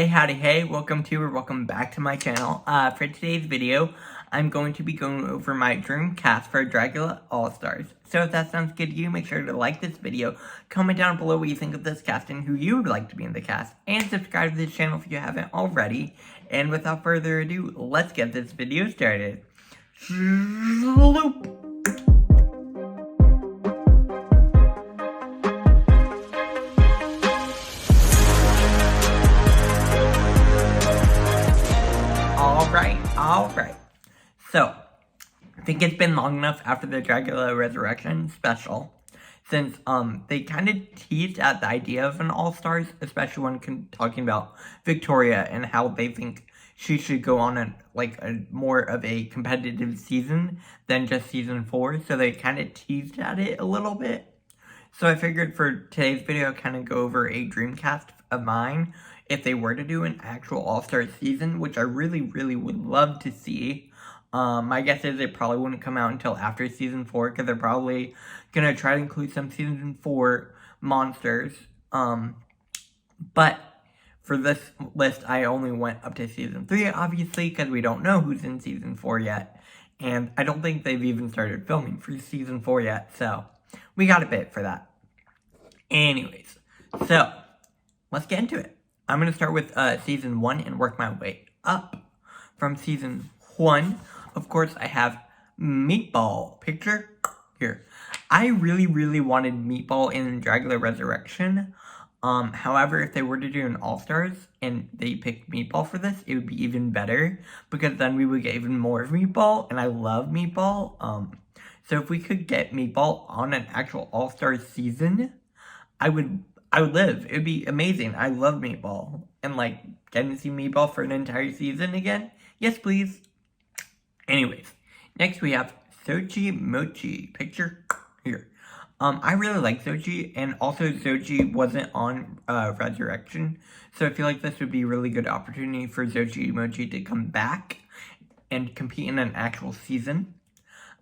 Howdy, hey, welcome to or welcome back to my channel. For today's video, I'm going to be going over my dream cast for Dragula All-Stars. So if that sounds good to you, make sure to like this video, comment down below what you think of this cast and who you would like to be in the cast, and subscribe to this channel if you haven't already. And without further ado, let's get this video started. Alright. So, I think it's been long enough after the Dragula Resurrection special, since they kind of teased at the idea of an All-Stars, especially when talking about Victoria and how they think she should go on a more of a competitive season than just season 4, so they kind of teased at it a little bit. So I figured for today's video, kind of go over a dream cast of mine if they were to do an actual All-Star season, which I really would love to see. My guess is it probably wouldn't come out until after season 4, because they're probably gonna try to include some season 4 monsters. But for this list, I only went up to season 3, obviously, because we don't know who's in season 4 yet. And I don't think they've even started filming for season 4 yet, so we got a bit for that. Anyways, so let's get into it. I'm going to start with season 1 and work my way up. From season 1, of course, I have Meatball. Picture here. I really wanted Meatball in Dragula Resurrection. However, if they were to do an All-Stars and they picked Meatball for this, it would be even better, because then we would get even more of Meatball, and I love Meatball. So if we could get Meatball on an actual All-Stars season, I would live. It would be amazing. I love Meatball. And getting to see Meatball for an entire season again? Yes, please. Anyways, next we have Sochi Mochi. Picture here. I really like Sochi, and also Sochi wasn't on Resurrection, so I feel like this would be a really good opportunity for Sochi Mochi to come back and compete in an actual season.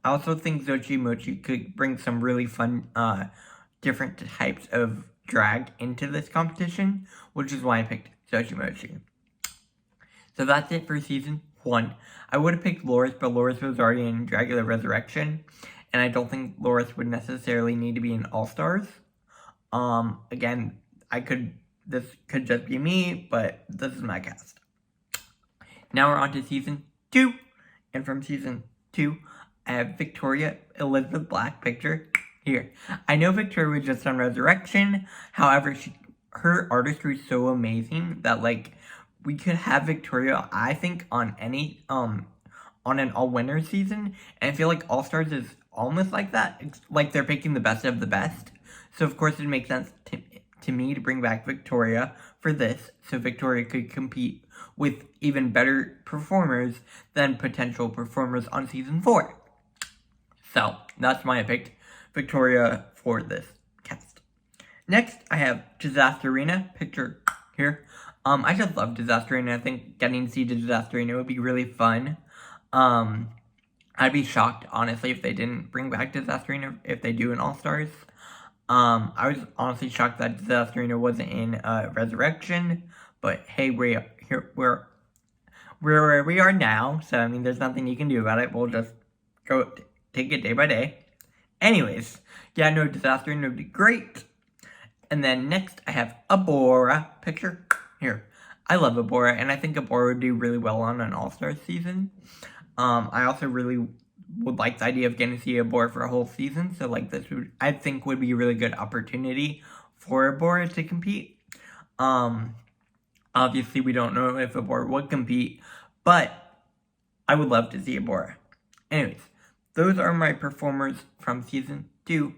I also think Sochi Mochi could bring some really fun, different types of drag into this competition, which is why I picked Sochi Mochi. So that's it for season 1. I would have picked Loris, but Loris was already in Dragula Resurrection, and I don't think Loris would necessarily need to be in All-Stars. Again, this could just be me, but this is my cast. Now we're on to season 2, and from season 2, I have Victoria Elizabeth Black. Picture here. I know Victoria was just on Resurrection, however, her artistry is so amazing that, we could have Victoria, I think, on any, on an all-winner season, and I feel like All-Stars is almost like that. It's like they're picking the best of the best, so of course it makes sense to me to bring back Victoria for this, so Victoria could compete with even better performers than potential performers on season 4. So, that's why I picked Victoria for this cast. Next, I have Disasterina. Picture here. I just love Disasterina. I think getting to see Disasterina would be really fun. I'd be shocked, honestly, if they didn't bring back Disasterina, if they do an All-Stars. I was honestly shocked that Disasterina wasn't in Resurrection, but hey, we're where we are now, so I mean, there's nothing you can do about it. We'll just go take it day by day. Anyways, yeah, no, Disasterina would be great. And then next, I have Abora. Picture here. I love Abora, and I think Abora would do really well on an All-Star season. I also really would like the idea of getting to see Abora for a whole season, so this I think would be a really good opportunity for Abora to compete. Obviously, we don't know if Abora would compete, but I would love to see Abora. Anyways, those are my performers from season 2.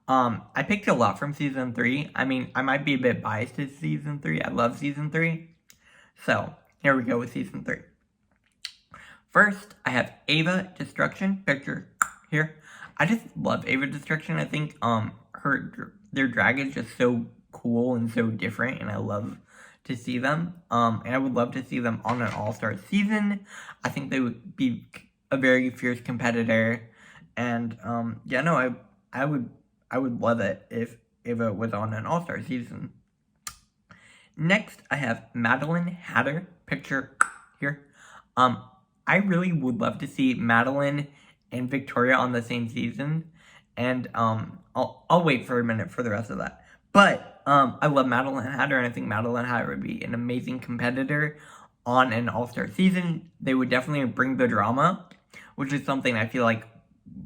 I picked a lot from season 3. I mean, I might be a bit biased to season 3. I love season 3. So, here we go with season 3. First, I have Ava Destruction. Picture here. I just love Ava Destruction. I think their drag is just so cool and so different, and I love to see them. And I would love to see them on an All-Star season. I think they would be a very fierce competitor, and yeah, no, I would love it if Ava was on an All-Star season. Next, I have Madeleine Hatter, picture here. I really would love to see Madeleine and Victoria on the same season, and I'll wait for a minute for the rest of that. But I love Madeleine Hatter, and I think Madeleine Hatter would be an amazing competitor on an all-star season. They would definitely bring the drama, which is something I feel like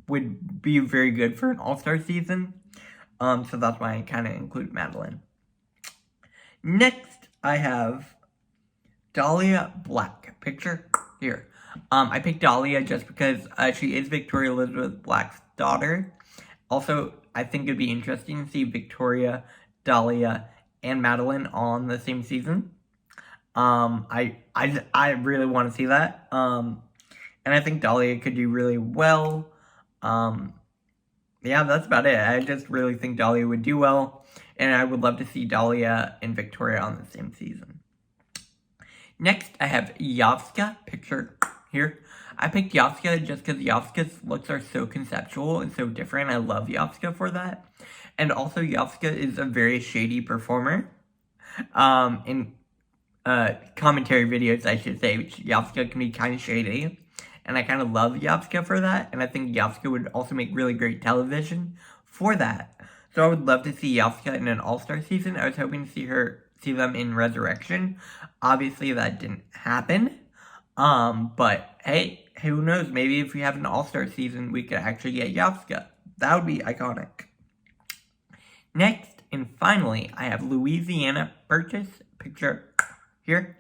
would be very good for an all-star season. So that's why I kind of include Madeleine. Next, I have Dahlia Black, picture here. I picked Dahlia just because she is Victoria Elizabeth Black's daughter. Also, I think it'd be interesting to see Victoria, Dahlia, and Madeleine on the same season. I really want to see that. And I think Dahlia could do really well. Yeah, that's about it. I just really think Dahlia would do well. And I would love to see Dahlia and Victoria on the same season. Next, I have Yavska, picture here. I picked Yavska just because Yavska's looks are so conceptual and so different. I love Yavska for that. And also, Yavska is a very shady performer. In commentary videos, I should say, Yavska can be kind of shady. And I kind of love Yavska for that. And I think Yavska would also make really great television for that. So I would love to see Yavska in an all-star season. I was hoping to see them in Resurrection. Obviously, that didn't happen. But hey, who knows? Maybe if we have an all-star season, we could actually get Yavska. That would be iconic. Next, and finally, I have Louisiana Purchase, picture here.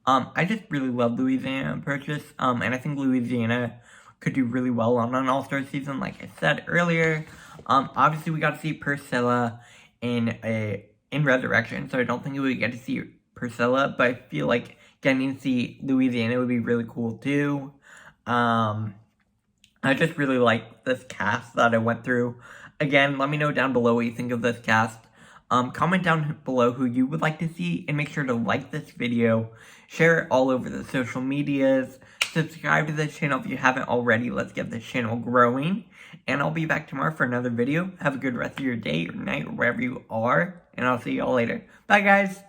I just really love Louisiana Purchase, and I think Louisiana could do really well on an all-star season, like I said earlier. Obviously, we got to see Priscilla in Resurrection, so I don't think we would get to see Priscilla, but I feel like getting to see Louisiana would be really cool, too. I just really like this cast that I went through. Again, let me know down below what you think of this cast. Comment down below who you would like to see, and make sure to like this video, share it all over the social medias, subscribe to this channel if you haven't already. Let's get this channel growing, and I'll be back tomorrow for another video. Have a good rest of your day or night or wherever you are, and I'll see y'all later. Bye, guys!